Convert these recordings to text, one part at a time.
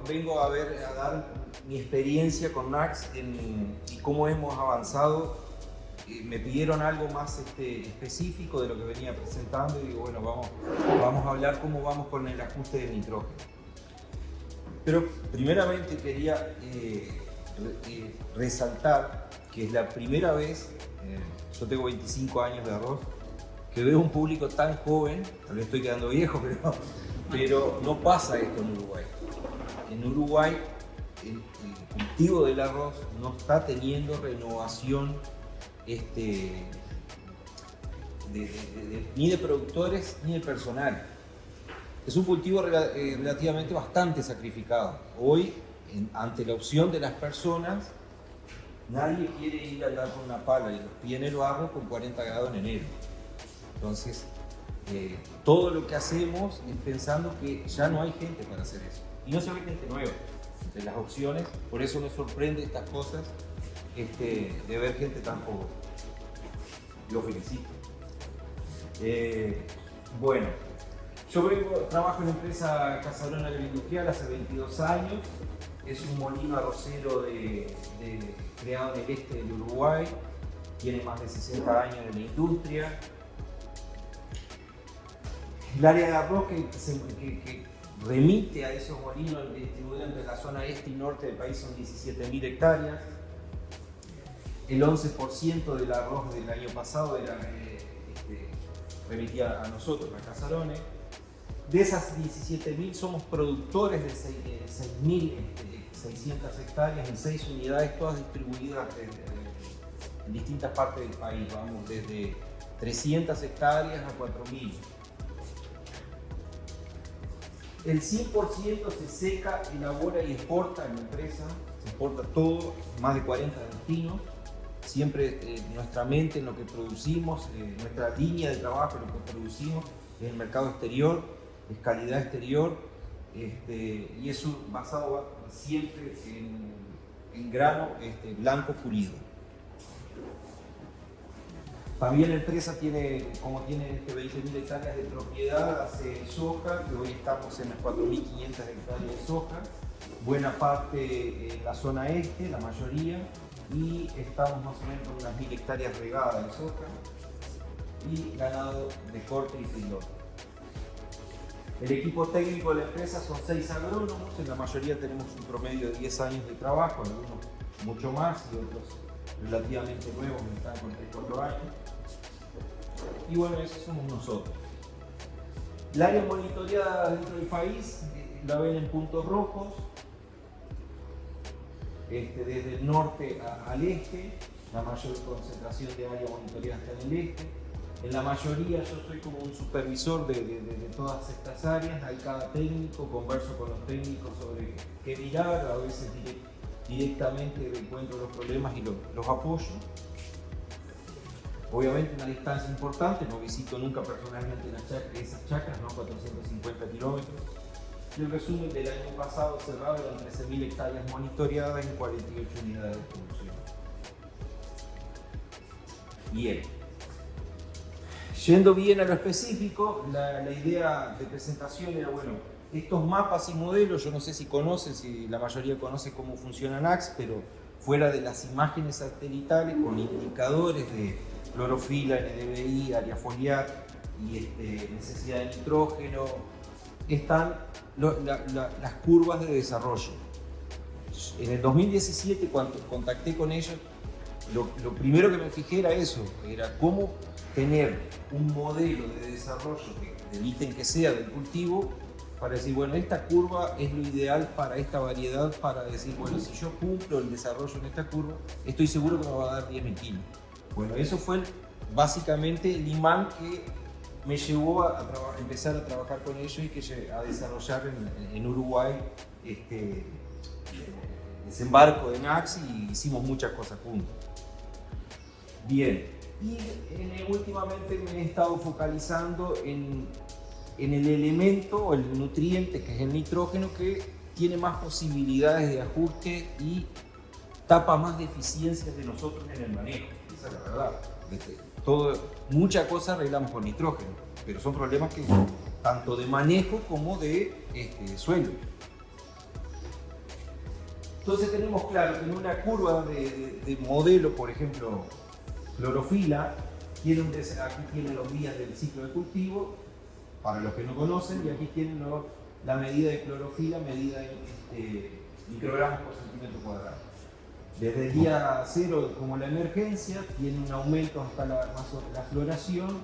vengo a dar mi experiencia con NACS y cómo hemos avanzado. Me pidieron algo más específico de lo que venía presentando y digo, bueno, vamos a hablar cómo vamos con el ajuste de nitrógeno. Pero primeramente quería resaltar que es la primera vez, yo tengo 25 años de arroz, que veo un público tan joven, tal vez estoy quedando viejo, pero no pasa esto en Uruguay. En Uruguay el cultivo del arroz no está teniendo renovación ni de productores ni de personal. Es un cultivo relativamente bastante sacrificado. Hoy, ante la opción de las personas, nadie quiere ir a andar con una pala y los pies en el barro con 40 grados en enero. Entonces, todo lo que hacemos es pensando que ya no hay gente para hacer eso. Y no se ve gente nueva entre las opciones, por eso me sorprende estas cosas de ver gente tan joven. Lo felicito. Bueno, yo trabajo en la empresa Casarón Agroindustrial hace 22 años. Es un molino arrocero creado en el este del Uruguay. Tiene más de 60 años en la industria. El área de arroz que remite a esos molinos distribuidos entre la zona este y norte del país son 17.000 hectáreas. El 11% del arroz del año pasado remitía a nosotros, a Casarones. De esas 17.000 somos productores de 6.600 hectáreas en 6 unidades, todas distribuidas en distintas partes del país. Vamos desde 300 hectáreas a 4.000. El 100% se seca, elabora y exporta en la empresa. Se exporta todo, más de 40 destinos. Siempre nuestra mente en lo que producimos, nuestra línea de trabajo, lo que producimos es el mercado exterior, es calidad exterior, y eso basado siempre en grano blanco pulido. También la empresa tiene 20.000 hectáreas de propiedad, hace soja, que hoy estamos en las 4.500 hectáreas de soja, buena parte en la zona este, la mayoría, y estamos más o menos con unas 1.000 hectáreas regadas de soja y ganado de corte y feedlot. El equipo técnico de la empresa son 6 agrónomos, en la mayoría tenemos un promedio de 10 años de trabajo, algunos mucho más y otros relativamente nuevos que están con 3-4 años. Y bueno, esos somos nosotros. El área monitoreada dentro del país la ven en puntos rojos. Desde el norte al este, la mayor concentración de área monitoreada está en el este. En la mayoría yo soy como un supervisor de todas estas áreas, hay cada técnico, converso con los técnicos sobre qué mirar, a veces directamente encuentro los problemas y los apoyo. Obviamente una distancia importante, no visito nunca personalmente esas chacras, ¿no? 450 kilómetros. Y el resumen del año pasado cerrado eran 13.000 hectáreas monitoreadas en 48 unidades de producción. Bien. Yendo bien a lo específico, la idea de presentación era, bueno, estos mapas y modelos, yo no sé si conocen, si la mayoría conoce cómo funciona NACS, pero fuera de las imágenes satelitales con indicadores de clorofila, NDVI, área foliar y necesidad de nitrógeno, están las curvas de desarrollo. En el 2017, cuando contacté con ellos, lo primero que me fijé era eso, era cómo tener un modelo de desarrollo del ítem que sea del cultivo para decir, bueno, esta curva es lo ideal para esta variedad, para decir, bueno, si yo cumplo el desarrollo en esta curva, estoy seguro que me va a dar 10.000 kilos. Bueno, eso fue básicamente el imán que me llevó a empezar a trabajar con ellos y a desarrollar en Uruguay desembarco de NACS y hicimos muchas cosas juntos. Bien, y últimamente me he estado focalizando en el elemento o el nutriente que es el nitrógeno, que tiene más posibilidades de ajuste y tapa más deficiencias de nosotros en el manejo. Esa es la verdad. Muchas cosas arreglamos con nitrógeno, pero son problemas que tanto de manejo como de suelo. Entonces tenemos claro que en una curva de modelo, por ejemplo, clorofila, aquí tienen los días del ciclo de cultivo, para los que no conocen, y aquí tienen la medida de clorofila, medida en microgramos por centímetro cuadrado. Desde el día 0, como la emergencia, tiene un aumento hasta la floración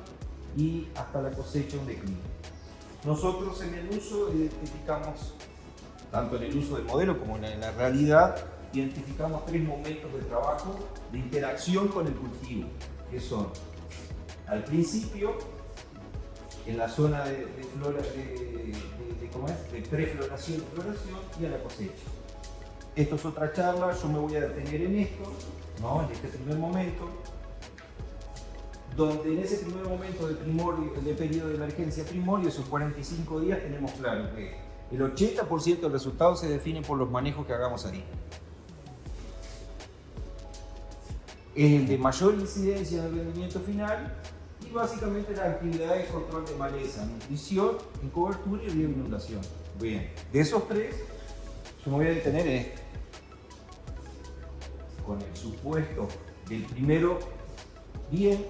y hasta la cosecha un declive. Nosotros en el uso identificamos, tanto en el uso del modelo como en la realidad, identificamos 3 momentos de trabajo de interacción con el cultivo, que son al principio, en la zona de prefloración y floración, y a la cosecha. Esto es otra charla, yo me voy a detener en esto, ¿no? En este primer momento, donde en ese primer momento de periodo de emergencia primorio, esos 45 días, tenemos claro que el 80% del resultado se define por los manejos que hagamos ahí. Es el de mayor incidencia en el rendimiento final y básicamente las actividades de control de maleza, nutrición, en cobertura y riego de inundación. Bien, de esos 3, yo me voy a detener en este. Con el supuesto del primero bien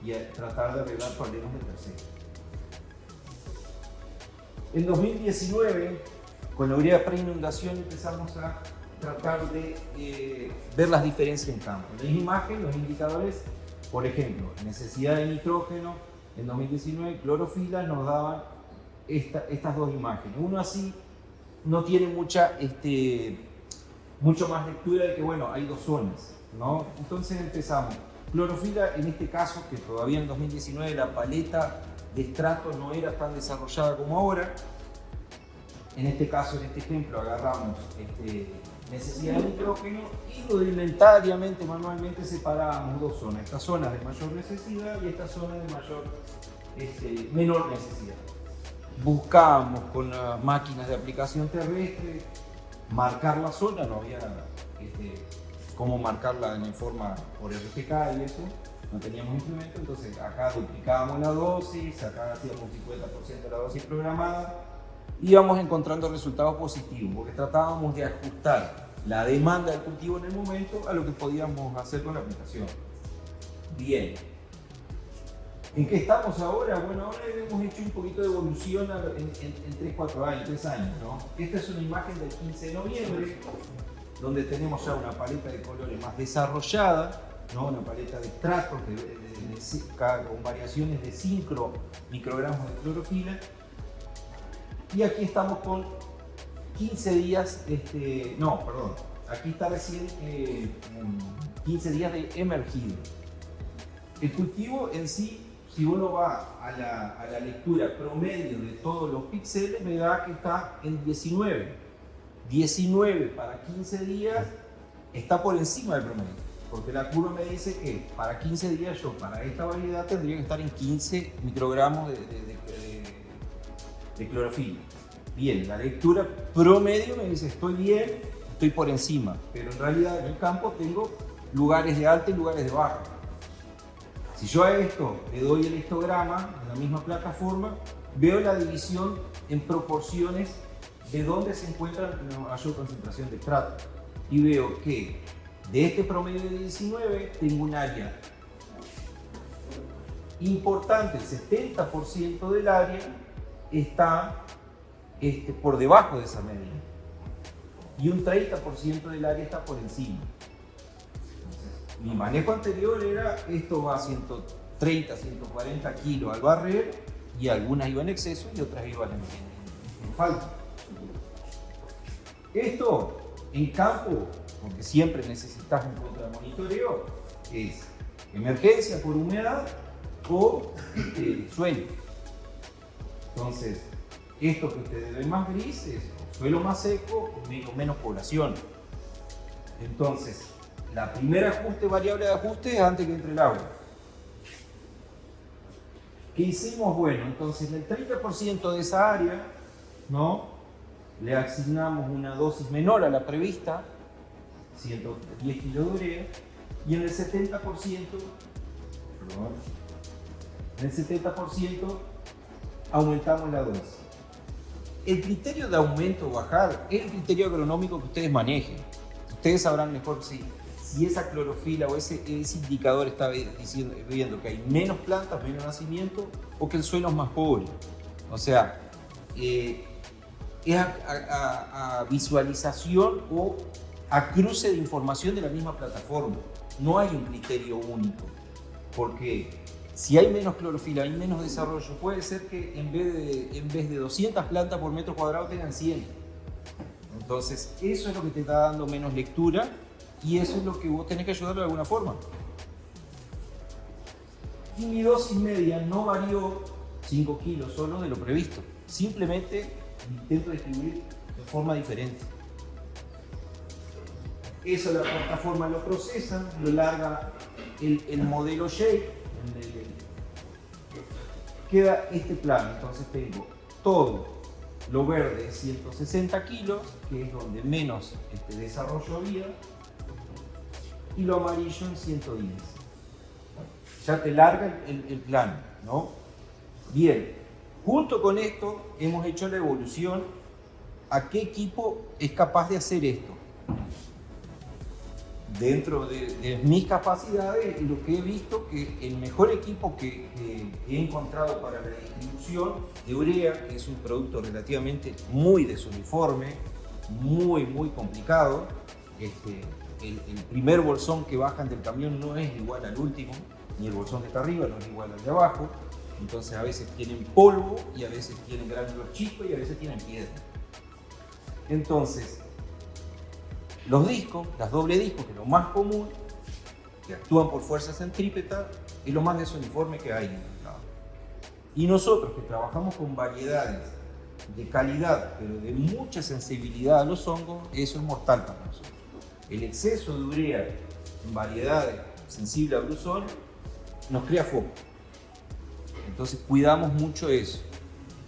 y a tratar de arreglar problemas del tercero. En 2019, con la unidad de preinundación empezamos a tratar de ver las diferencias en campo. En la imagen, los indicadores, por ejemplo, necesidad de nitrógeno, en 2019, clorofila, nos daban estas 2 imágenes. Uno así no tiene mucho más lectura de que, bueno, hay 2 zonas, ¿no? Entonces empezamos. Clorofila, en este caso, que todavía en 2019 la paleta de estratos no era tan desarrollada como ahora. En este caso, en este ejemplo, agarramos necesidad de nitrógeno y rudimentariamente, manualmente separábamos 2 zonas. Esta zona de mayor necesidad y esta zona de menor necesidad. Buscábamos con las máquinas de aplicación terrestre marcar la zona, no había cómo marcarla en forma por RTK y eso, no teníamos instrumento, entonces acá duplicábamos la dosis, acá hacíamos un 50% de la dosis programada, íbamos encontrando resultados positivos, porque tratábamos de ajustar la demanda del cultivo en el momento a lo que podíamos hacer con la aplicación. Bien. ¿En qué estamos ahora? Bueno, ahora hemos hecho un poquito de evolución en 3 años, ¿no? Esta es una imagen del 15 de noviembre, donde tenemos ya una paleta de colores más desarrollada, ¿no? Una paleta de estratos con variaciones de 5 microgramos de clorofila. Y aquí estamos con 15 días, aquí está recién 15 días de emergido. El cultivo en sí, si uno va a la lectura promedio de todos los píxeles, me da que está en 19. 19 para 15 días está por encima del promedio, porque la curva me dice que para 15 días yo, para esta variedad, tendría que estar en 15 microgramos de clorofila. Bien, la lectura promedio me dice estoy bien, estoy por encima, pero en realidad en el campo tengo lugares de alta y lugares de baja. Si yo a esto le doy el histograma en la misma plataforma, veo la división en proporciones de dónde se encuentra la mayor concentración de estrato. Y veo que de este promedio de 19 tengo un área importante, el 70% del área está por debajo de esa medida. Y un 30% del área está por encima. Mi manejo anterior era, esto va a 130, 140 kilos al barrer, y algunas iban en exceso y otras iban en falta. Esto en campo, porque siempre necesitas un punto de monitoreo, es emergencia por humedad o suelo. Entonces, esto que ustedes ven más gris es suelo más seco o menos población. Entonces, la primera variable de ajuste es antes que entre el agua. ¿Qué hicimos? Bueno, entonces en el 30% de esa área, ¿no?, le asignamos una dosis menor a la prevista, 110 kilos de urea, y en el 70%, aumentamos la dosis. El criterio de aumento o bajar es el criterio agronómico que ustedes manejen. Ustedes sabrán mejor si esa clorofila o ese indicador está viendo que hay menos plantas, menos nacimiento o que el suelo es más pobre. O sea, es a visualización o a cruce de información de la misma plataforma. No hay un criterio único, porque si hay menos clorofila, hay menos desarrollo, puede ser que en vez de 200 plantas por metro cuadrado tengan 100. Entonces, eso es lo que te está dando menos lectura y eso es lo que vos tenés que ayudarlo de alguna forma. Y mi dosis media no varió 5 kilos solo de lo previsto. Simplemente intento distribuir de forma diferente. Eso la plataforma lo procesa, lo larga el modelo Shape. Queda este plano. Entonces tengo todo lo verde 160 kilos, que es donde menos desarrollo había, y lo amarillo en 110. Ya te larga el plano, ¿no? Bien, junto con esto hemos hecho la evolución a qué equipo es capaz de hacer esto. Dentro de mis capacidades y lo que he visto, que el mejor equipo que he encontrado para la distribución de urea, que es un producto relativamente muy desuniforme, muy complicado, el primer bolsón que bajan del camión no es igual al último, ni el bolsón que está arriba no es igual al de abajo, entonces a veces tienen polvo y a veces tienen gránulos chicos y a veces tienen piedra. Entonces, los discos, las doble discos, que es lo más común, que actúan por fuerza centrípeta, es lo más desuniforme que hay en el mercado. Y nosotros que trabajamos con variedades de calidad, pero de mucha sensibilidad a los hongos, eso es mortal para nosotros. El exceso de urea en variedades sensibles a brusol nos crea foco. Entonces cuidamos mucho eso.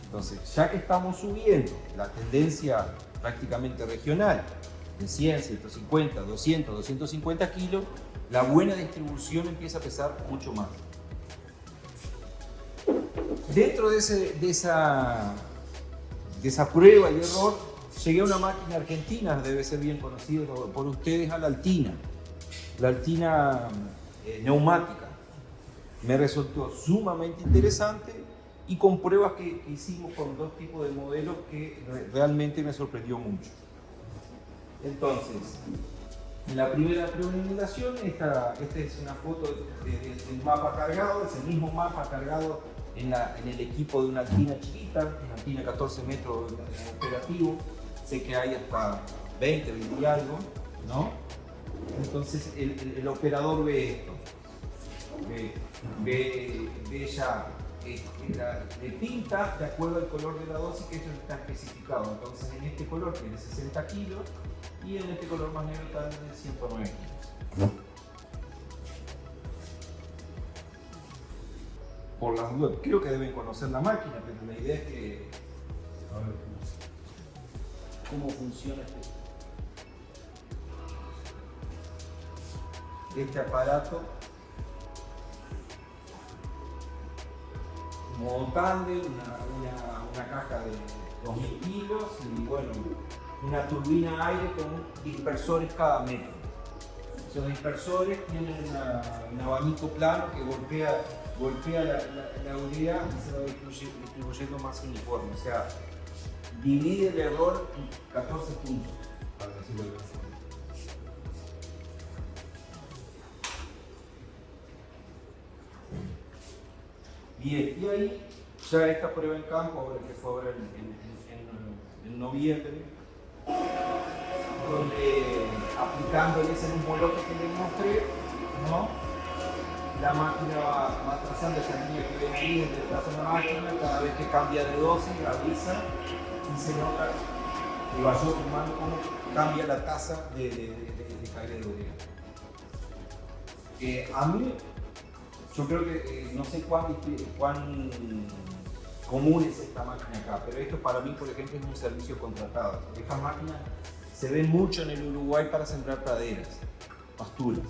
Entonces, ya que estamos subiendo la tendencia prácticamente regional, de 100, 150, 200, 250 kilos, la buena distribución empieza a pesar mucho más. Dentro de esa prueba y error, llegué a una máquina argentina, debe ser bien conocida por ustedes, a la Altina neumática. Me resultó sumamente interesante y con pruebas que hicimos con dos tipos de modelos que realmente me sorprendió mucho. Entonces, en la primera prueba de inundación, esta es una foto del mapa cargado, es el mismo mapa cargado en el equipo de una Altina chiquita, una Altina 14 metros operativo. Sé que hay hasta 20 y algo, ¿no? Entonces el operador ve esto, ve ya, le pinta de acuerdo al color de la dosis que esto está especificado. Entonces en este color tiene 60 kilos y en este color más negro está de 109 kilos. Por las dudas, creo que deben conocer la máquina, pero la idea es que a ver cómo funciona este aparato. Modo tándem, una caja de 2000 kilos y bueno, una turbina aire con dispersores cada metro. Esos dispersores tienen un abanico plano que golpea la urea y se va distribuyendo más uniforme. O sea, divide el error en 14 puntos, para decirlo de alguna forma. Bien, y ahí ya esta prueba en campo, ahora que fue ahora en noviembre, donde aplicándole ese mismo lote que les mostré, ¿no? La máquina va trazando esa línea que ven ahí, desde detrás de la máquina, cada vez que cambia de dosis, avisa y se nota y va yo filmando cómo cambia la tasa de caída de urea. A mí, yo creo que no sé cuán común es esta máquina acá, pero esto para mí, por ejemplo, es un servicio contratado. Esta máquina se ve mucho en el Uruguay para sembrar praderas, pasturas.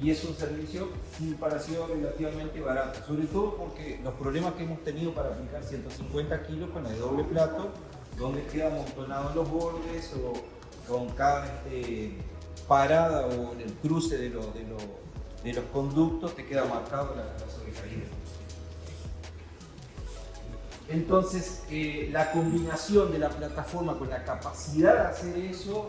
Y es un servicio, me pareció relativamente barato, sobre todo porque los problemas que hemos tenido para aplicar 150 kilos con la de doble plato dónde quedan amontonados los bordes o con cada parada o en el cruce de los conductos te queda marcado la sobrecaída. Entonces, la combinación de la plataforma con la capacidad de hacer eso,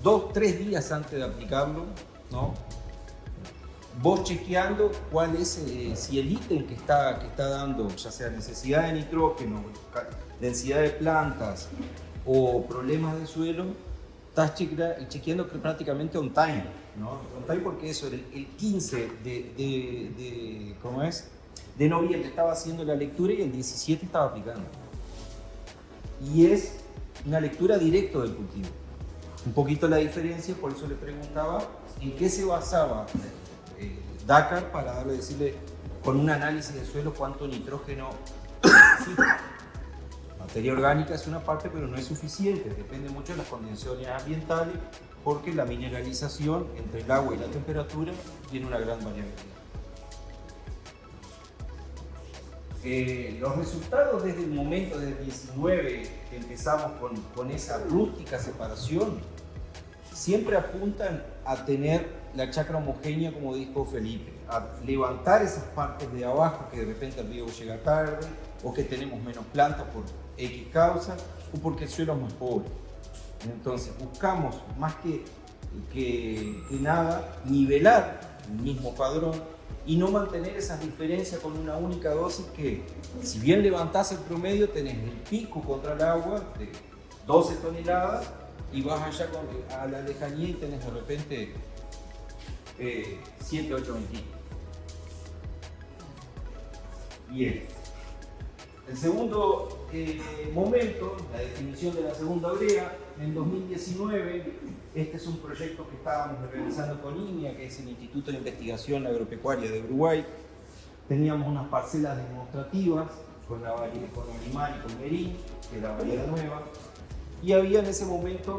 2-3 días antes de aplicarlo, ¿no? Vos chequeando cuál es, si el ítem que está dando, ya sea necesidad de nitrógeno, densidad de plantas o problemas de suelo, estás chequeando prácticamente on time, ¿no? On time porque eso, el 15 de noviembre estaba haciendo la lectura y el 17 estaba aplicando. Y es una lectura directa del cultivo. Un poquito la diferencia, por eso le preguntaba en qué se basaba Dakar para decirle con un análisis de suelo cuánto nitrógeno. Sí, materia orgánica es una parte, pero no es suficiente, depende mucho de las condiciones ambientales, porque la mineralización entre el agua y la temperatura tiene una gran variabilidad. Los resultados desde el momento del 19 que empezamos con esa rústica separación siempre apuntan a tener la chacra homogénea, como dijo Felipe, a levantar esas partes de abajo que de repente el riego llega tarde o que tenemos menos plantas por X causa o porque el suelo es más pobre. Entonces buscamos más que nada nivelar el mismo padrón y no mantener esas diferencias con una única dosis que, si bien levantás el promedio, tenés el pico contra el agua de 12 toneladas y vas allá a la lejanía y tenés de repente 7, 8 20. Bien. El segundo momento, la definición de la segunda brea, en 2019, este es un proyecto que estábamos realizando con INIA, que es el Instituto de Investigación Agropecuaria de Uruguay. Teníamos unas parcelas demostrativas con animal y con merín, que era la variedad nueva, y había en ese momento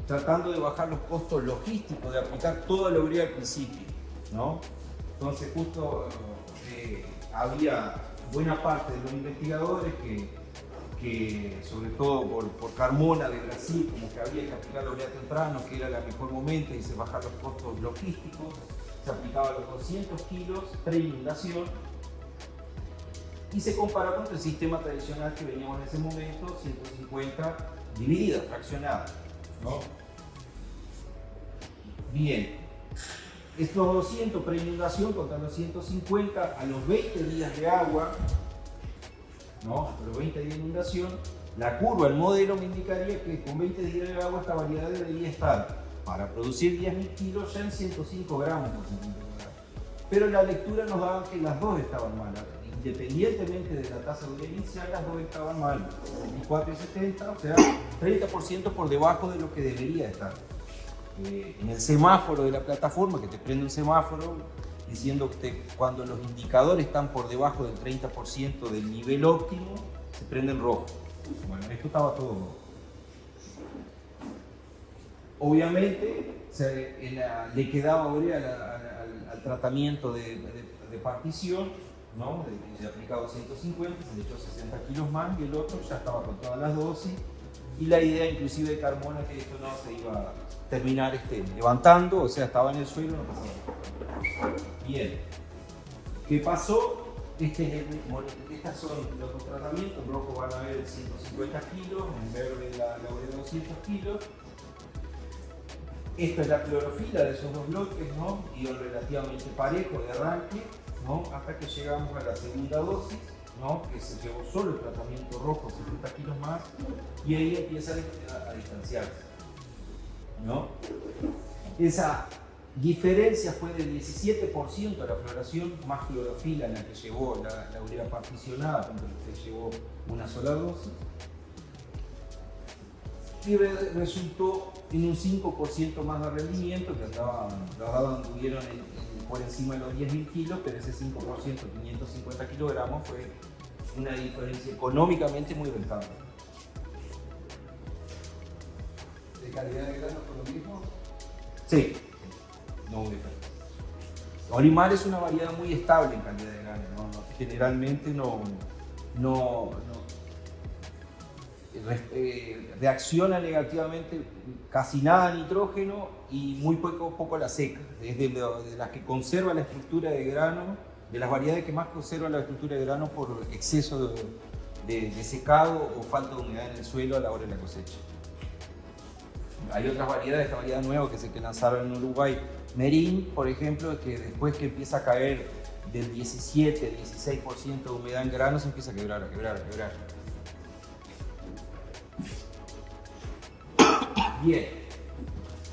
tratando de bajar los costos logísticos de aplicar toda la urea al principio, ¿no? Entonces justo había buena parte de los investigadores que sobre todo por Carmona de Brasil, como que había que aplicar la urea temprano, que era el mejor momento y se bajar los costos logísticos, se aplicaba los 200 kilos pre-inundación y se comparaba con el sistema tradicional que veníamos en ese momento, 150 dividida, fraccionada, ¿no? Bien, estos 200 pre-inundación contra los 150 a los 20 días de agua, ¿no? A los 20 días de inundación, la curva, el modelo me indicaría que con 20 días de agua esta variedad debería estar para producir 10.000 kilos ya en 105 gramos por centímetro cuadrado. Pero la lectura nos daba que las dos estaban malas. Independientemente de la tasa de urea inicial, las dos estaban mal, 24 y 70, o sea, 30% por debajo de lo que debería estar. En el semáforo de la plataforma, que te prende un semáforo diciendo que cuando los indicadores están por debajo del 30% del nivel óptimo, se prende en rojo. Bueno, esto estaba todo rojo. Obviamente, le quedaba urea al tratamiento de partición, ¿no? Se aplicaba 150, se le echó 60 kilos más y el otro ya estaba con todas las dosis. Y la idea inclusive de Carmona es que esto no se iba a terminar levantando, o sea, estaba en el suelo, no pasaba nada. Bien, ¿qué pasó? Estos son los dos tratamientos, en rojo van a ver 150 kilos, en verde la urea de 200 kilos. Esta es la clorofila de esos dos bloques, ¿no? Iban relativamente parejos de arranque, ¿no? Hasta que llegamos a la segunda dosis, ¿no? Que se llevó solo el tratamiento rojo, 60 kilos más, y ahí empieza a distanciarse, ¿no? Esa diferencia fue del 17% de la floración, más clorofila en la que llevó la urea particionada, cuando se llevó una sola dosis, y resultó en un 5% más de rendimiento, que los dados anduvieron por encima de los 10.000 kilos, pero ese 5%, 550 kilogramos, fue una diferencia económicamente muy rentable. ¿De calidad de grano por lo mismo? Sí, no hubo diferencia. Olimar es una variedad muy estable en calidad de grano, ¿no? generalmente reacciona negativamente casi nada a nitrógeno y muy poco a la seca. Es de las que conserva la estructura de grano, de las variedades que más conserva la estructura de grano por exceso de secado o falta de humedad en el suelo a la hora de la cosecha. Hay otras variedades, esta variedad nueva que lanzaron en Uruguay, Merín, por ejemplo, que después que empieza a caer del 17-16% de humedad en grano se empieza a quebrar. Bien,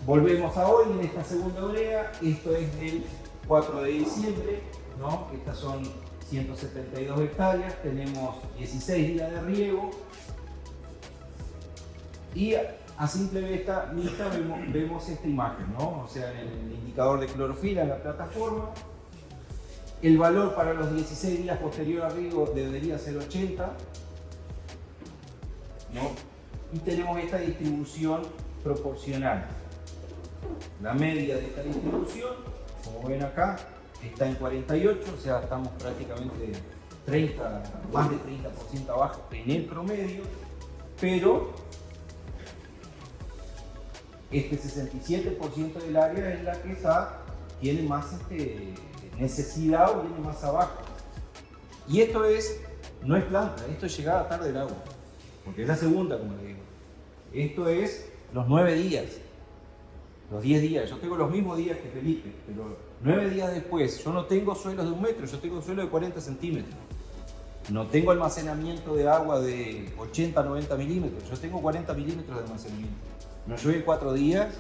volvemos a hoy en esta segunda urea. Esto es del 4 de diciembre, ¿no? Estas son 172 hectáreas, tenemos 16 días de riego y a simple vista vemos esta imagen, ¿no? O sea, el indicador de clorofila en la plataforma. El valor para los 16 días posterior a riego debería ser 80, ¿no? Y tenemos esta distribución proporcional. La media de esta distribución, como ven acá, está en 48, o sea, estamos prácticamente más de 30% abajo en el promedio, pero este 67% del área es la que tiene más necesidad o viene más abajo. Y esto no es planta, esto es llegada tarde del agua, porque es la segunda, como le digo. Esto es los 9 días, los 10 días. Yo tengo los mismos días que Felipe, pero 9 días después, yo no tengo suelos de 1 metro, yo tengo suelo de 40 centímetros. No tengo almacenamiento de agua de 80-90 milímetros, yo tengo 40 milímetros de almacenamiento. No llueve 4 días,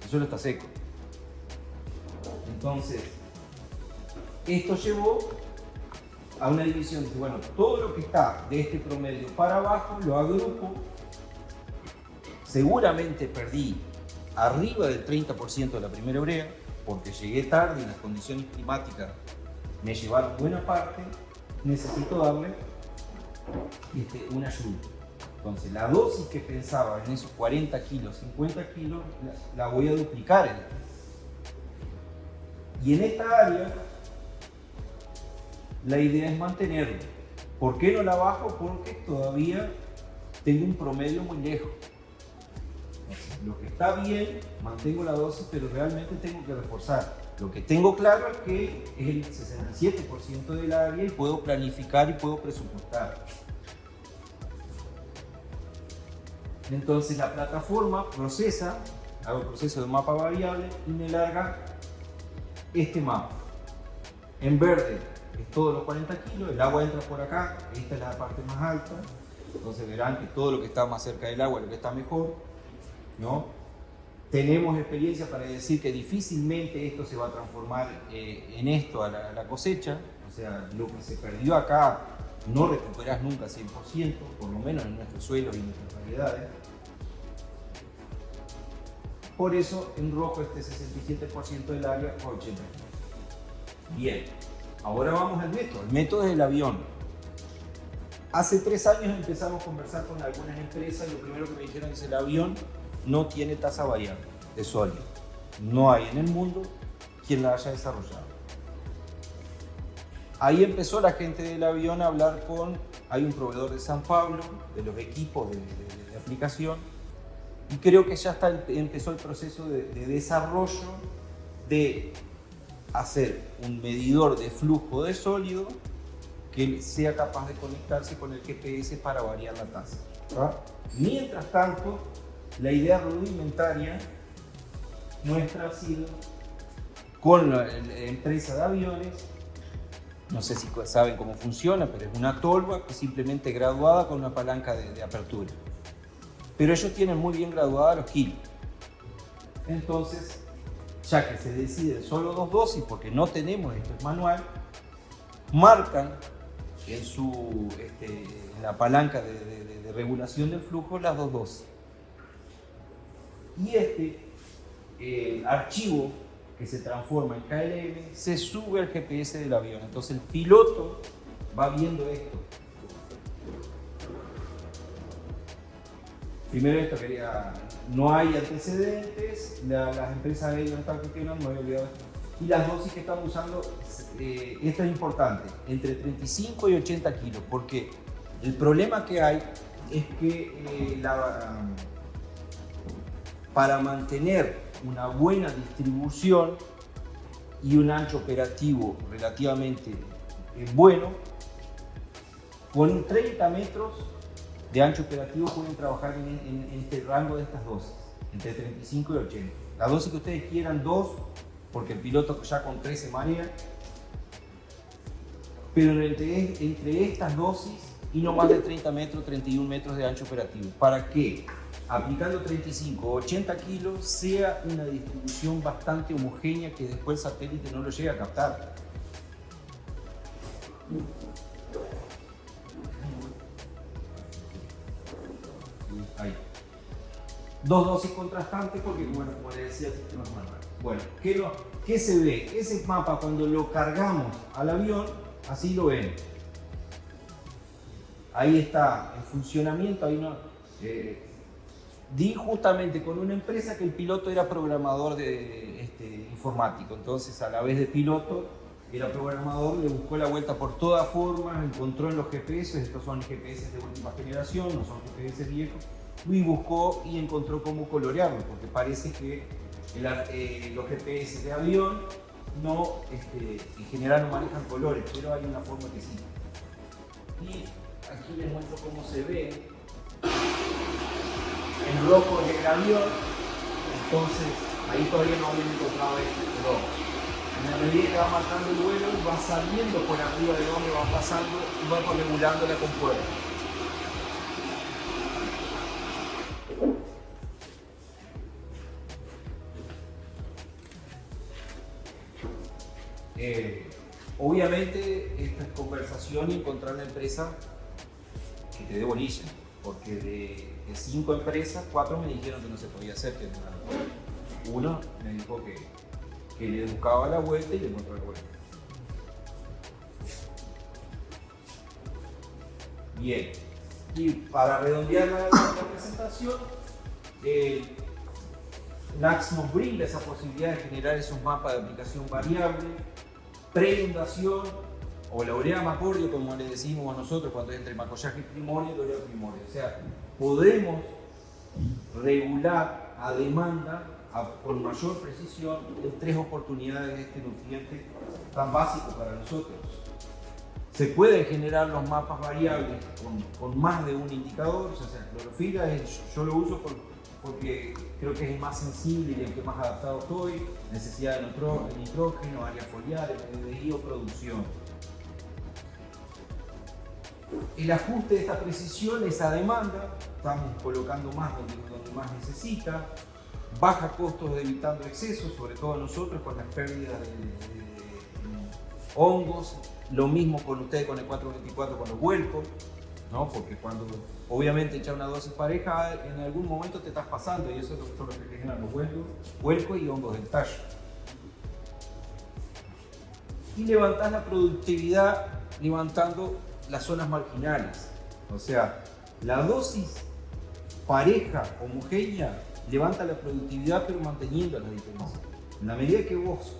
el suelo está seco. Entonces, esto llevó a una división de, bueno, todo lo que está de este promedio para abajo lo agrupo. Seguramente perdí arriba del 30% de la primera urea, porque llegué tarde y las condiciones climáticas me llevaron buena parte. Necesito darle una ayuda. Entonces, la dosis que pensaba en esos 40 kilos, 50 kilos, la voy a duplicar. Y en esta área, la idea es mantenerlo. ¿Por qué no la bajo? Porque todavía tengo un promedio muy lejos. Lo que está bien, mantengo la dosis, pero realmente tengo que reforzar. Lo que tengo claro es que es el 67% del área y puedo planificar y puedo presupuestar. Entonces la plataforma hago el proceso de mapa variable y me larga este mapa. En verde es todos los 40 kilos, el agua entra por acá, esta es la parte más alta. Entonces verán que todo lo que está más cerca del agua es lo que está mejor, ¿no? Tenemos experiencia para decir que difícilmente esto se va a transformar en esto a la cosecha. O sea, lo que se perdió acá no recuperás nunca 100%, por lo menos en nuestros suelos y en nuestras variedades. Por eso en rojo este 67% del área fue 80%. Bien, ahora vamos al método. El método es el avión. Hace 3 años empezamos a conversar con algunas empresas y lo primero que me dijeron es el avión no tiene tasa variable de sólido. No hay en el mundo quien la haya desarrollado. Ahí empezó la gente del avión a hablar hay un proveedor de San Pablo, de los equipos de aplicación, y creo que ya empezó el proceso de desarrollo de hacer un medidor de flujo de sólido que sea capaz de conectarse con el GPS para variar la tasa. ¿Verdad? Mientras tanto, la idea rudimentaria nuestra ha sido con la empresa de aviones, no sé si saben cómo funciona, pero es una tolva que es simplemente graduada con una palanca de apertura. Pero ellos tienen muy bien graduada los kilos. Entonces, ya que se deciden solo 2 dosis, porque no tenemos, esto es manual, marcan en la palanca de regulación del flujo las 2 dosis. Y archivo que se transforma en KLM se sube al GPS del avión. Entonces el piloto va viendo esto. Primero no hay antecedentes, las empresas aéreas están funcionando, no me he olvidado esto. y las dosis que estamos usando, esto es importante, entre 35 y 80 kilos, porque el problema que hay es que para mantener una buena distribución y un ancho operativo relativamente bueno, con 30 metros de ancho operativo pueden trabajar en este rango de estas dosis, entre 35 y 80. La dosis que ustedes quieran, 2, porque el piloto ya con 3 se marea, pero entre estas dosis y no más de 30 metros, 31 metros de ancho operativo, para que aplicando 35 o 80 kilos sea una distribución bastante homogénea que después el satélite no lo llegue a captar. Ahí. 2 dosis contrastantes porque, bueno, como les decía, el sistema es manual. Bueno, ¿qué se ve? Ese mapa cuando lo cargamos al avión, así lo ven. Ahí está el funcionamiento. Ahí no, di justamente con una empresa que el piloto era programador informático, entonces a la vez de piloto era programador, le buscó la vuelta por todas formas, encontró en los GPS, estos son GPS de última generación, no son GPS viejos, y buscó y encontró cómo colorearlo, porque parece que los GPS de avión no, en general no manejan colores, pero hay una forma que sí. Y aquí les muestro cómo se ve. En rojo es el avión, entonces ahí todavía no habían encontrado esto, pero en la medida que va marcando el vuelo, va saliendo por arriba de donde va pasando y va regulando la compuerta. Obviamente esta es conversación y encontrar una empresa que te dé bolilla, porque de 5 empresas, 4 me dijeron que no se podía hacer, que no. Uno me dijo que le buscaba la vuelta y le encontró la vuelta. Bien, y para redondear la presentación, NACS nos brinda esa posibilidad de generar esos mapas de aplicación variable, pre-inundación o laurea macordio, como le decimos a nosotros cuando es entre macollaje primorio y laurea primorio. O sea, podemos regular a demanda con mayor precisión en 3 oportunidades de este nutriente tan básico para nosotros. Se pueden generar los mapas variables con más de un indicador, o sea, clorofila yo lo uso porque creo que es el más sensible y el que más adaptado estoy, necesidad de nitrógeno, área foliar, MDI o producción. El ajuste de esta precisión es a demanda, estamos colocando más donde más necesita, baja costos evitando excesos, sobre todo nosotros con las pérdidas de hongos, lo mismo con ustedes con el 424 con los vuelcos, ¿no? Porque cuando obviamente echar una dosis pareja en algún momento te estás pasando y eso es lo que generan los vuelcos y hongos del tallo. Y levantás la productividad levantando las zonas marginales, o sea, la dosis pareja, homogénea, levanta la productividad pero manteniendo la diferencia. En la medida que vos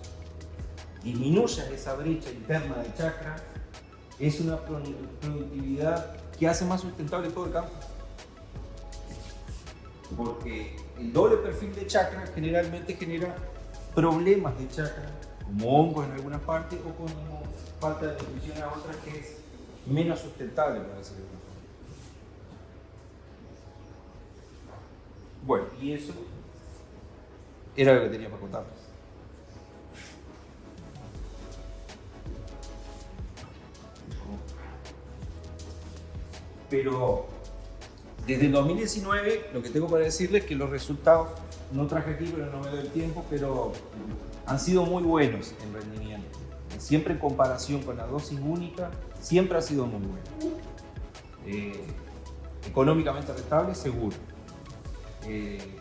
disminuyas esa brecha interna de chakra, es una productividad que hace más sustentable todo el campo. Porque el doble perfil de chakra generalmente genera problemas de chakra, como hongos en algunas partes o como falta de nutrición a otras, que es menos sustentable, para decirlo de alguna forma. Bueno, y eso era lo que tenía para contarles. Pero desde el 2019 lo que tengo para decirles es que los resultados, no traje aquí pero no me doy el tiempo, pero han sido muy buenos en rendimiento. Siempre en comparación con la dosis única, siempre ha sido muy bueno. Económicamente rentable, seguro.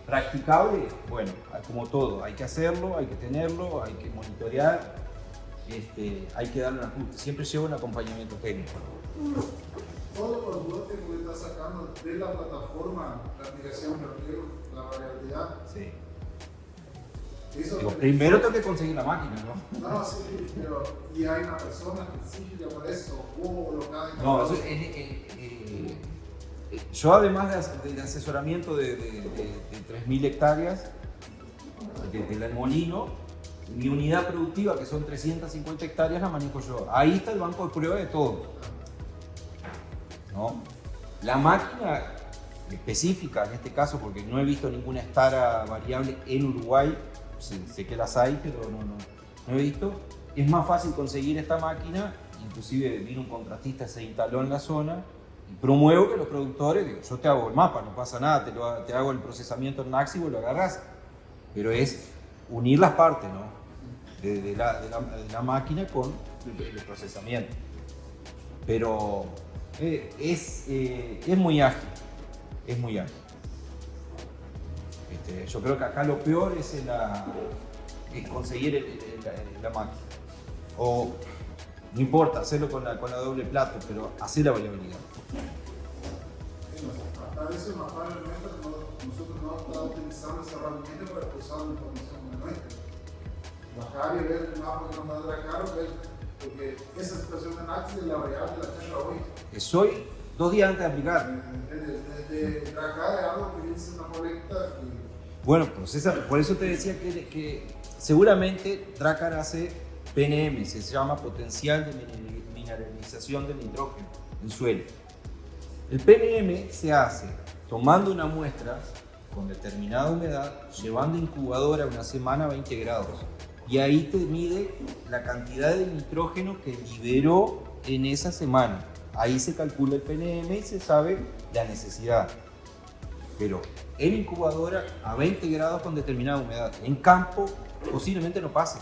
Practicable, bueno, como todo, hay que hacerlo, hay que tenerlo, hay que monitorear, hay que darle un ajuste. Siempre lleva un acompañamiento técnico. Todos los lotes que estás sacando de la plataforma, la aplicación, la variabilidad. Sí. Eso Digo, primero tengo que conseguir la máquina, ¿no? No, sí, pero ¿y hay una persona específica para eso? ¿Hubo colocada en No, yo además de asesoramiento de 3.000 hectáreas del molino, mi unidad productiva, que son 350 hectáreas, la manejo yo. Ahí está el banco de prueba de todo, ¿no? La máquina específica, en este caso, porque no he visto ninguna estara variable en Uruguay, sé que las hay, pero no he visto. Es más fácil conseguir esta máquina, inclusive vino un contratista, se instaló en la zona, y promuevo que los productores, digo, yo te hago el mapa, no pasa nada, te hago el procesamiento en Naxi, vos lo agarrás, pero es unir las partes, ¿no? de la máquina con el procesamiento. Pero es muy ágil, es muy ágil. Yo creo que acá lo peor es conseguir la máquina. O no importa, hacerlo con la doble plato, pero hacer la variabilidad. A veces más probablemente nosotros no estamos utilizando esa herramienta para usar la información de nuestra. Bajar y ver el mapa que nos va a dar caro, porque esa situación de Naxi es la variable de la tierra hoy. Soy 2 días antes de aplicar. De acá es algo que dice una colecta. Bueno, por eso te decía que seguramente Dracar hace PNM, se llama potencial de mineralización del nitrógeno en suelo. El PNM se hace tomando una muestra con determinada humedad, llevando incubadora una semana a 20 grados. Y ahí te mide la cantidad de nitrógeno que liberó en esa semana. Ahí se calcula el PNM y se sabe la necesidad. Pero en incubadora a 20 grados con determinada humedad. En campo posiblemente no pase.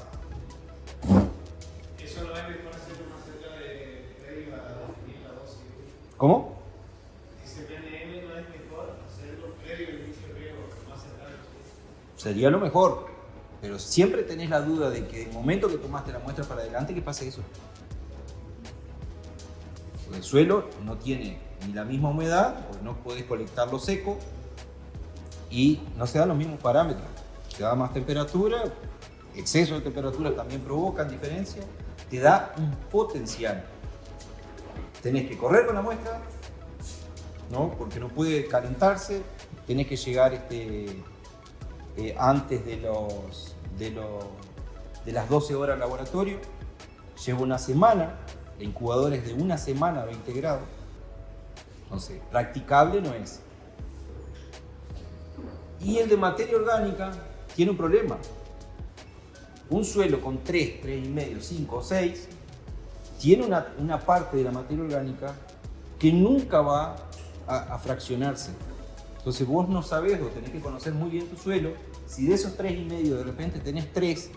Eso no es mejor hacerlo más cerca de previo a definir la dosis. ¿Cómo? Dice PNM no es mejor hacerlo previo al inicio de riego, más cercano. Sería lo mejor. Pero siempre tenés la duda de que en el momento que tomaste la muestra para adelante, que pase eso. Porque el suelo no tiene ni la misma humedad, porque no podés colectarlo seco, y no se dan los mismos parámetros. Se da más temperatura, exceso de temperatura también provocan diferencia, te da un potencial. Tenés que correr con la muestra, ¿no? Porque no puede calentarse, tenés que llegar antes de las 12 horas al laboratorio. Lleva una semana, la incubadora es de una semana a 20 grados, entonces practicable no es. Y el de materia orgánica tiene un problema. Un suelo con 3, 3,5, 5 o 6 tiene una parte de la materia orgánica que nunca va a fraccionarse. Entonces vos no sabés, o tenés que conocer muy bien tu suelo, si de esos 3,5 de repente tenés 3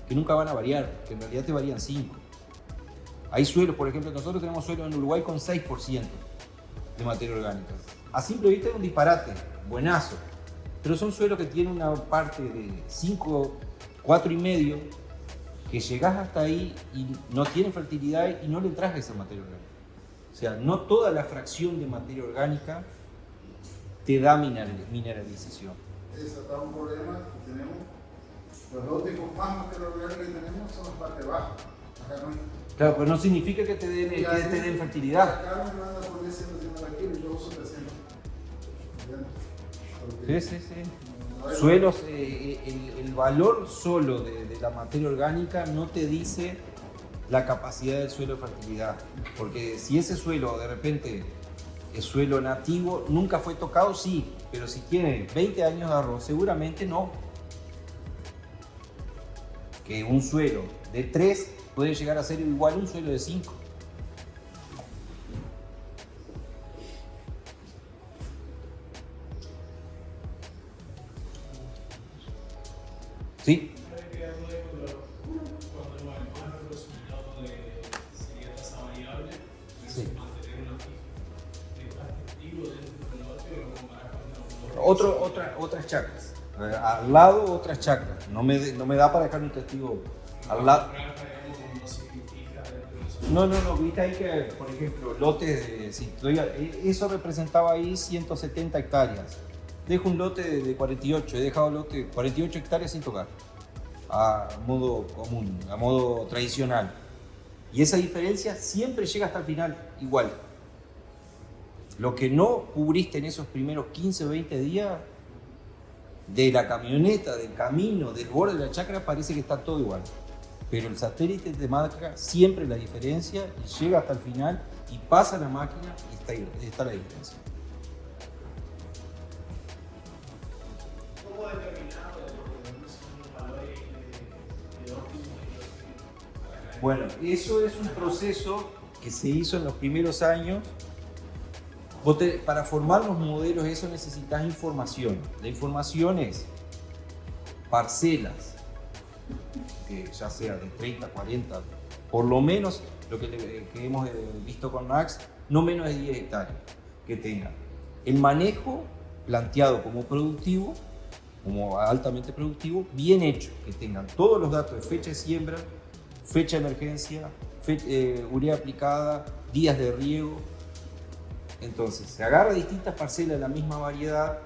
que nunca van a variar, que en realidad te varían 5. Hay suelos, por ejemplo, nosotros tenemos suelos en Uruguay con 6% de materia orgánica. A simple vista es un disparate, buenazo. Pero son suelos que tienen una parte de 5, 4,5, que llegás hasta ahí y no tienen fertilidad y no le entras esa materia orgánica. O sea, no toda la fracción de materia orgánica te da mineralización. Ese es un problema que tenemos. Los lotes con más materia orgánica que tenemos son las partes bajas. Acá no hay. Claro, pero no significa que te den fertilidad. Acá me van a poner 100 aquí y yo uso 300. Sí. Suelos, el valor solo de la materia orgánica no te dice la capacidad del suelo de fertilidad. Porque si ese suelo de repente es suelo nativo, nunca fue tocado, sí, pero si tiene 20 años de arroz, seguramente no. Que un suelo de 3 puede llegar a ser igual a un suelo de 5. ¿Sí? Sí. Otras chacras. Al lado otras chacras. No me da para dejar un testigo al lado. No, viste ahí que, por ejemplo, lotes de... eso representaba ahí 170 hectáreas. Dejo un lote de 48, he dejado lote de 48 hectáreas sin tocar. a modo común, a modo tradicional. Y esa diferencia siempre llega hasta el final igual. Lo que no cubriste en esos primeros 15 o 20 días, de la camioneta, del camino, del borde de la chacra, parece que está todo igual. Pero el satélite te marca siempre la diferencia y llega hasta el final y pasa la máquina y está la diferencia. ¿Cómo determinado de dónde son los valores de óptimo y Bueno, eso es un proceso que se hizo en los primeros años. Para formar los modelos, eso necesitas información. La información es parcelas, que ya sea de 30, 40, por lo menos lo que hemos visto con NACS, no menos de 10 hectáreas, que tengan el manejo planteado como productivo, como altamente productivo, bien hecho, que tengan todos los datos de fecha de siembra, fecha de emergencia, urea aplicada, días de riego. Entonces, se agarra distintas parcelas de la misma variedad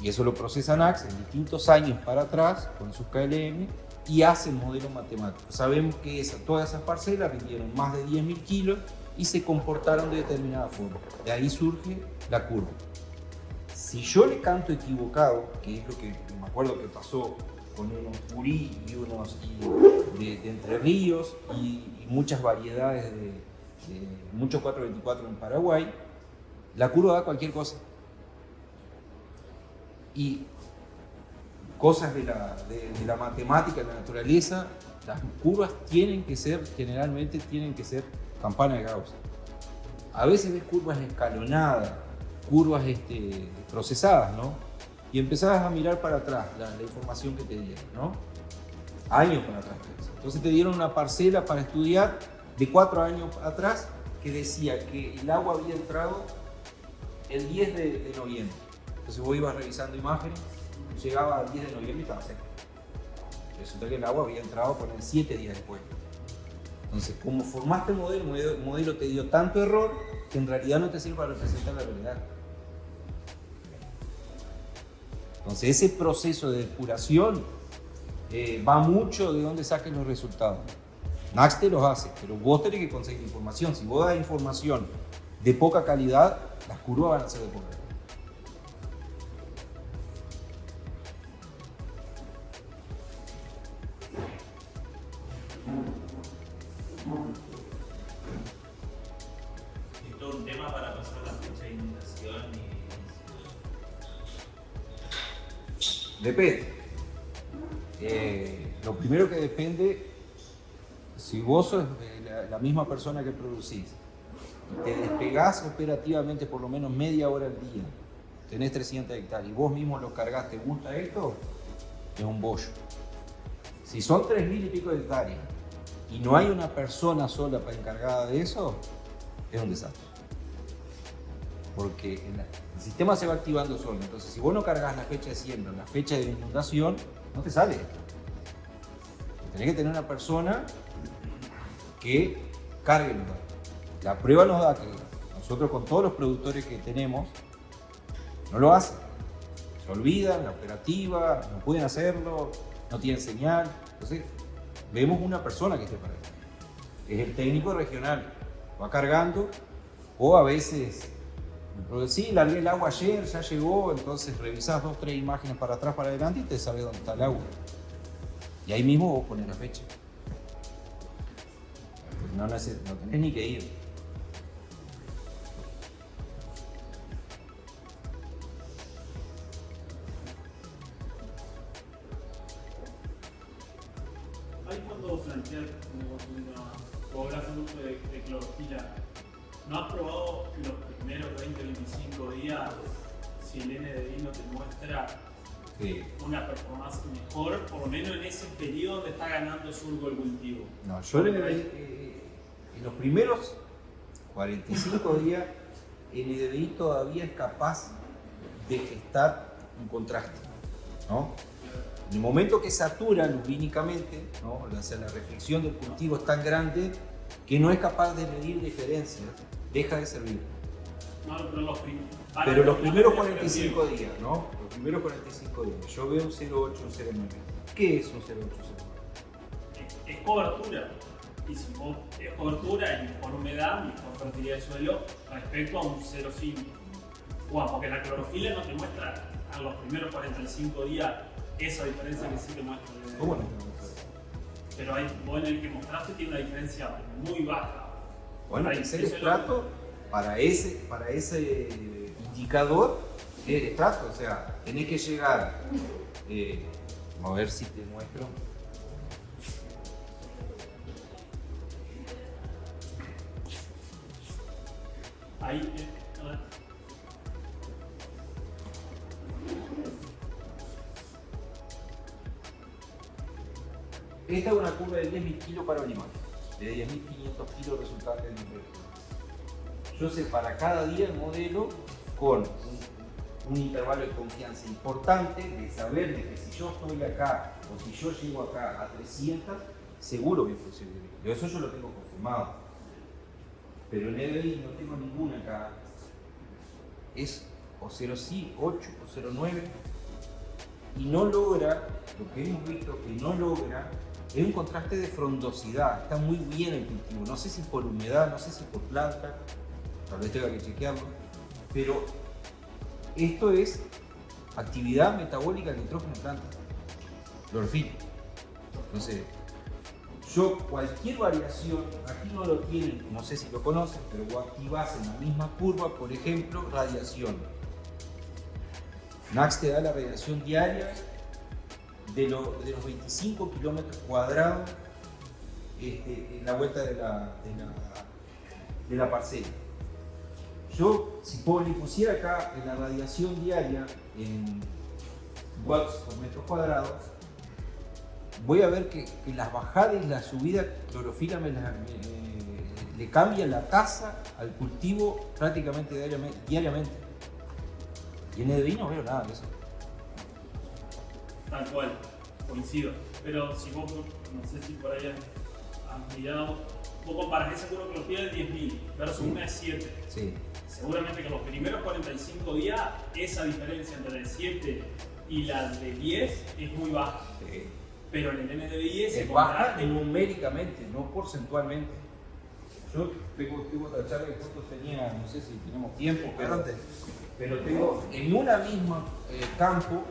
y eso lo procesa NACS en distintos años para atrás con sus KLM y hace el modelo matemático. Sabemos que todas esas parcelas rindieron más de 10.000 kilos y se comportaron de determinada forma. De ahí surge la curva. Si yo le canto equivocado, que es lo que me acuerdo que pasó con unos purí y unos de Entre Ríos y muchas variedades de mucho 424 en Paraguay, la curva da cualquier cosa. Y cosas de la matemática, de la naturaleza, las curvas generalmente tienen que ser campana de Gauss. A veces ves curvas escalonadas, curvas procesadas, ¿no? Y empezabas a mirar para atrás la información que te dieron, ¿no? Años para atrás. Entonces te dieron una parcela para estudiar de 4 años atrás que decía que el agua había entrado el 10 de noviembre. Entonces vos ibas revisando imágenes, llegaba al 10 de noviembre y estaba seco. Resulta que el agua había entrado por el 7 días después. Entonces, como formaste el modelo te dio tanto error que en realidad no te sirve para representar la realidad. Entonces, ese proceso de depuración va mucho de dónde saquen los resultados. NACS te los hace, pero vos tenés que conseguir información. Si vos das información de poca calidad, las curvas van a ser de poca calidad. es todo un tema para pasar la fecha de inundación Depende. Lo primero que depende, si vos sos la misma persona que producís, te despegás operativamente por lo menos media hora al día, tenés 300 hectáreas y vos mismo lo cargás, ¿te gusta esto? Es un bollo. Si son 3.000 y pico de hectáreas y no hay una persona sola para encargada de eso, es un desastre. Porque el sistema se va activando solo. Entonces, si vos no cargas la fecha de siembra, la fecha de inundación, no te sale esto. Tenés que tener una persona que cargue los datos. La prueba nos da que nosotros con todos los productores que tenemos, no lo hacen. Se olvidan, la operativa, no pueden hacerlo, no tienen señal. Entonces, vemos una persona que esté para esto. Es el técnico regional. Va cargando, o a veces, sí, largué el agua ayer, ya llegó, entonces revisás 2 o 3 imágenes para atrás, para adelante y te sabes dónde está el agua. Y ahí mismo vos pones la fecha. No tenés ni que ir. Ahí cuando plantear una hacer uso de clorofila, ¿no has probado los primeros 20-25 días si el NDVI no te muestra una performance mejor, por lo menos en ese periodo donde está ganando surco el cultivo? No, yo en los primeros 45 días el NDVI todavía es capaz de gestar un contraste, ¿no? En el momento que satura lumínicamente, ¿no? O sea, la reflexión del cultivo es tan grande que no es capaz de medir diferencias, deja de servir. No, pero los primeros 45 días, ¿no? Los primeros 45 días, yo veo un 0,8, un 0,9. ¿Qué es un 0809? Es cobertura. Y si vos es cobertura y mejor humedad, mejor fertilidad de suelo respecto a un 0,5. Bueno, porque la clorofila no te muestra a los primeros 45 días esa diferencia que sí te muestra. ¿Cómo no? Pero vos en el que mostraste tiene una diferencia muy baja. Bueno, Ahí, ese eso estrato, para ese indicador, es el estrato. O sea, tenés que llegar, vamos a ver si te muestro. Ahí, a ver. Esta es una curva de 10.000 kilos para animales, de 10.500 kilos resultantes del infecto. Yo separo cada día el modelo con un intervalo de confianza importante de saber de que si yo estoy acá o si yo llego acá a 300, seguro voy a funcionar. Eso yo lo tengo confirmado. Pero en EBI no tengo ninguna acá. Es o 0,8 o 0,9 y no logra, lo que hemos visto que no logra, es un contraste de frondosidad. Está muy bien el cultivo. No sé si por humedad, no sé si por planta, tal vez tenga que chequearlo, pero esto es actividad metabólica de nitrógeno en planta, clorofila. Entonces, yo cualquier variación, aquí no lo tienen, no sé si lo conocen, pero vos activás en la misma curva, por ejemplo, radiación. NACS te da la radiación diaria de los 25 kilómetros cuadrados en la vuelta de la parcela. Yo, si le pusiera acá en la radiación diaria en watts por metro cuadrado, voy a ver que las bajadas y las subidas clorofila le cambian la tasa al cultivo prácticamente diariamente. Y en EDI no veo nada de eso. Tal cual, coincido. Pero si vos, no sé si por ahí has mirado, vos comparás esa clorofila de 10.000 versus una de 7. Sí. Seguramente que los primeros 45 días esa diferencia entre la de 7 y la de 10 es muy baja. Sí. Pero en el NDVI se Es baja numéricamente, no porcentualmente. Yo tengo otra charla que justo tenía, no sé si tenemos tiempo, pero tengo en una misma campo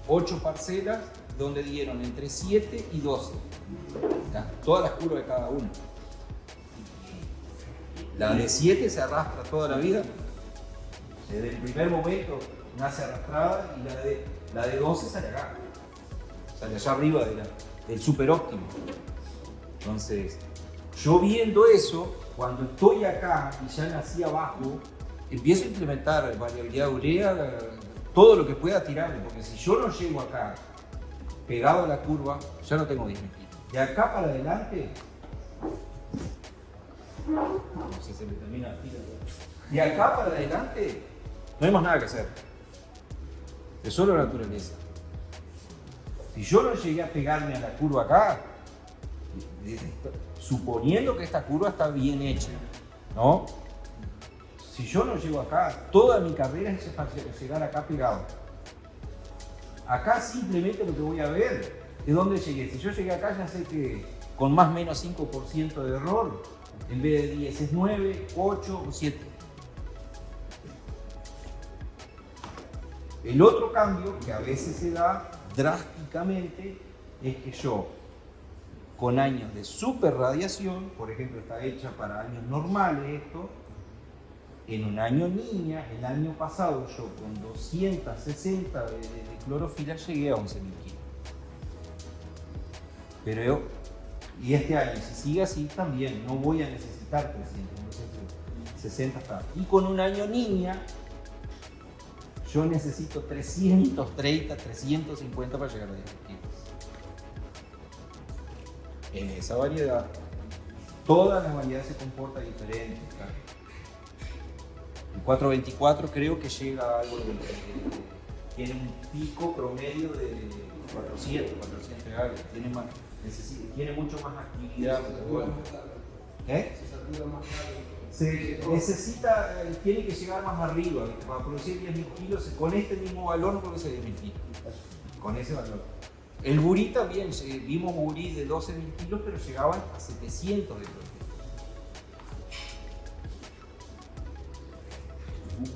8 parcelas donde dieron entre 7 y 12. ¿Ya? Todas las curvas de cada una. La de 7 se arrastra toda la vida. Desde el primer momento nace arrastrada y la de 12 sale acá. Sale allá arriba del super óptimo. Entonces, yo viendo eso, cuando estoy acá y ya nací abajo, empiezo a implementar variabilidad urea, todo lo que pueda tirarle, porque si yo no llego acá pegado a la curva, ya no tengo 10.000 kilos. De acá para adelante, no sé, se me termina la tira. De acá para adelante, no hay más nada que hacer. Es solo naturaleza. Si yo no llegué a pegarme a la curva acá, suponiendo que esta curva está bien hecha, ¿no? Si yo no llego acá, toda mi carrera es para llegar acá pegado. Acá simplemente lo que voy a ver es dónde llegué. Si yo llegué acá, ya sé que con más o menos 5% de error, en vez de 10 es 9, 8 o 7. El otro cambio que a veces se da drásticamente es que yo, con años de super radiación, por ejemplo está hecha para años normales esto, en un año niña, el año pasado yo con 260 de clorofila llegué a 11.000 kilos. Pero y este año, si sigue así también, no voy a necesitar 300, no sé, 60 está. Y con un año niña, yo necesito 330, 350 para llegar a 10 kilos. En esa variedad, todas las variedades se comportan diferentes. Claro. El 424 creo que llega a algo tiene un pico promedio de 400 y algo. Tiene mucho más actividad. ¿Eh? Se necesita, tiene que llegar más arriba, para producir 10.000 kilos, con este mismo valor no produce 10.000 kilos, con ese valor. El gurí también, vimos gurí de 12.000 kilos, pero llegaban a 700 de proteína.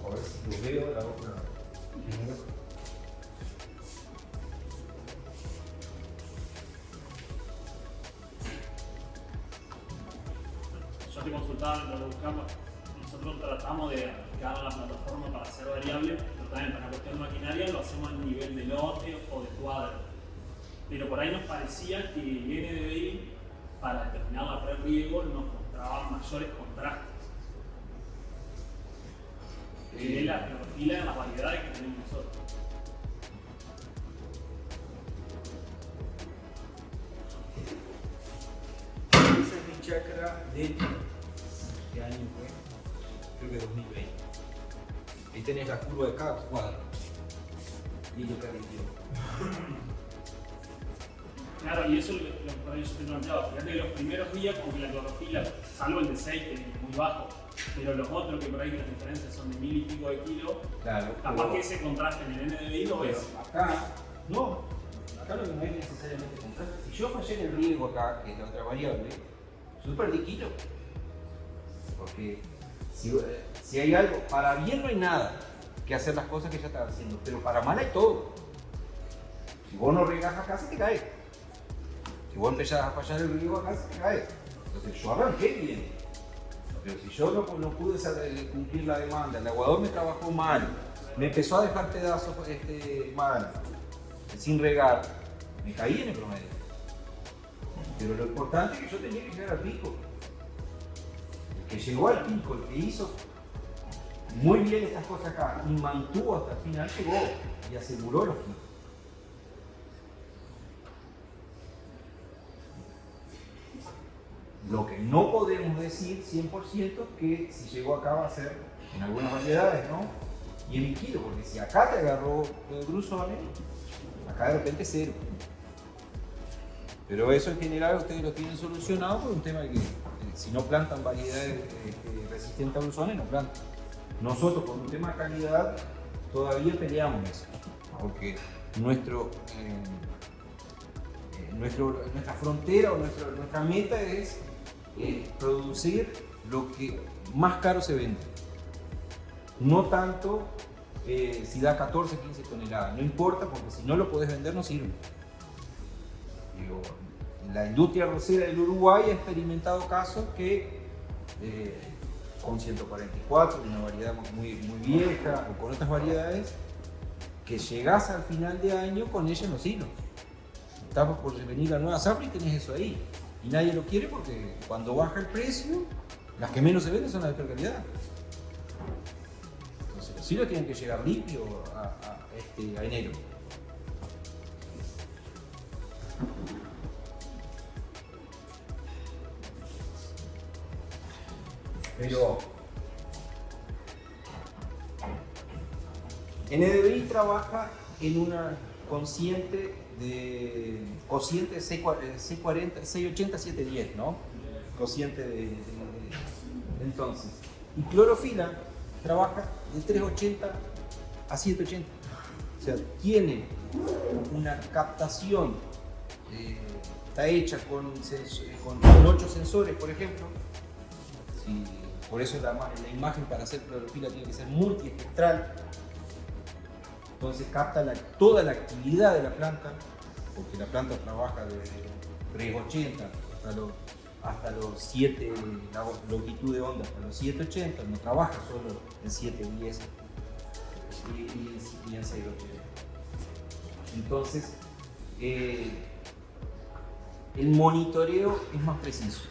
A ver si lo veo la otra. Yo te consultaba mientras lo buscamos. Nosotros tratamos de aplicar la plataforma para ser variable, pero también para la cuestión maquinaria lo hacemos a nivel de lote o de cuadro. Pero por ahí nos parecía que el NDVI para determinar la pre-riego nos mostraba mayores contrastes. Que es la clorofila de las variedades que tenemos nosotros. Esa es mi chacra de ¿qué año fue? Creo que 2020. Ahí tenés la curva de cada cuadro. Y lo que rindió. Claro, y eso es lo que por ahí yo te planteaba. Fíjate que los primeros días, como que la clorofila, salvo el de 6, que es muy bajo, pero los otros que por ahí que las diferencias son de 1000 y pico de kilos, Claro, capaz pero- que ese contraste en el NDVI lo pero ves. acá, no. Acá lo que no es necesariamente contraste. Si yo fallé en el riego acá, que es la otra variable, yo perdí kilos. Porque si hay algo, para bien no hay nada que hacer las cosas que ya estaba haciendo, pero para mal hay todo. Si vos no regás acá, se te cae. Si vos empezás a fallar el riego acá, se te cae. Entonces yo arranqué bien. Pero si yo no pude cumplir la demanda, el aguador me trabajó mal, me empezó a dejar pedazos mal, sin regar, me caí en el promedio. Pero lo importante es que yo tenía que llegar al pico. El que llegó al pico, el que hizo muy bien estas cosas acá y mantuvo hasta el final, llegó y aseguró los picos. Lo que no podemos decir 100% que si llegó acá va a ser en algunas variedades, ¿no? Y en el kilo, porque si acá te agarró grusones, acá de repente cero. Pero eso en general ustedes lo tienen solucionado por un tema de que si no plantan variedades resistentes a grusones, no plantan. Nosotros por un tema de calidad todavía peleamos eso, porque nuestra frontera o nuestra meta es producir lo que más caro se vende. No tanto si da 14, 15 toneladas, no importa porque si no lo podés vender no sirve. Digo, la industria arrocera del Uruguay ha experimentado casos que con 144, una variedad muy vieja, o con otras variedades, que llegás al final de año con ellas los hilos. Estamos por venir la nueva Zafra y tenés eso ahí. Y nadie lo quiere porque cuando baja el precio, las que menos se venden son las de peor calidad. Entonces los hilos tienen que llegar limpios a enero. Pero NDVI trabaja en una cociente de 640, 680, 710, ¿no? Cociente entonces. Y clorofila trabaja de 380 a 780. O sea, tiene una captación, está hecha con 8 sensores, por ejemplo. Por eso la imagen para hacer clorofila tiene que ser multiespectral. Entonces capta toda la actividad de la planta, porque la planta trabaja de 380 hasta los 7, la longitud de onda hasta los 780, no trabaja solo en 710 y en 680. Entonces, el monitoreo es más preciso.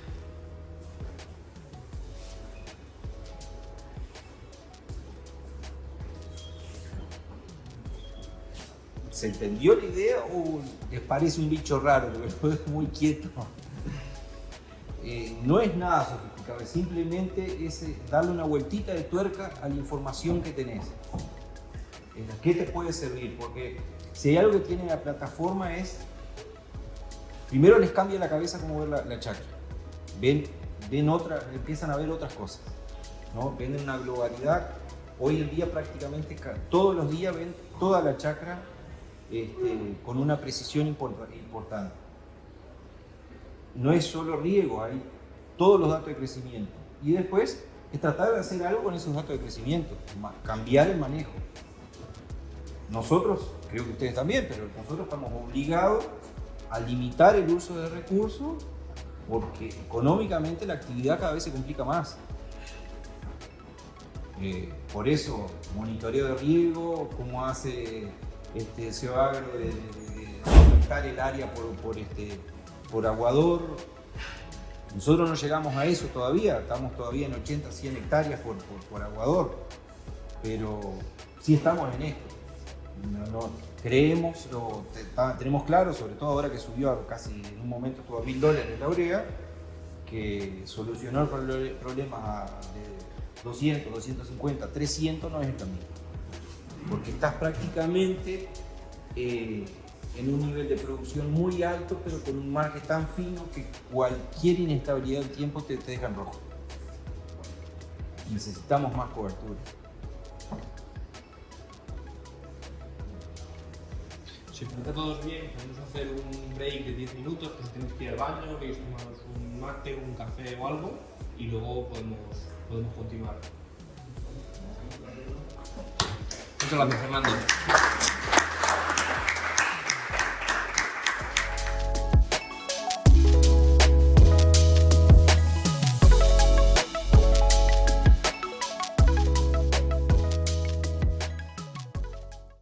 ¿Se entendió la idea o les parece un bicho raro? Porque lo veo muy quieto. No es nada sofisticado, es simplemente darle una vueltita de tuerca a la información que tenés. ¿Qué te puede servir? Porque si hay algo que tiene la plataforma es, primero les cambia la cabeza cómo ver la chacra. Empiezan a ver otras cosas, ¿no? Ven una globalidad. Hoy en día prácticamente todos los días ven toda la chacra con una precisión importante. No es solo riego, hay todos los datos de crecimiento. Y después es tratar de hacer algo con esos datos de crecimiento, cambiar el manejo. Nosotros, creo que ustedes también, pero nosotros estamos obligados a limitar el uso de recursos porque económicamente la actividad cada vez se complica más. Por eso, monitoreo de riego, cómo hace Ceoagro de aumentar el área por aguador. Nosotros no llegamos a eso todavía, estamos todavía en 80, 100 hectáreas por aguador, pero sí estamos en esto. Creemos, tenemos claro, sobre todo ahora que subió a casi en un momento estuvo a $1000 la urea, que solucionó el problema de 200, 250, 300 no es el camino. Porque estás prácticamente en un nivel de producción muy alto, pero con un margen tan fino que cualquier inestabilidad del tiempo te deja en rojo. Necesitamos más cobertura. Si os parece a todos bien, podemos hacer un break de 10 minutos, que si tenéis que ir al baño, que os tomamos un mate, un café o algo, y luego podemos continuar. Muchas gracias, Fernando.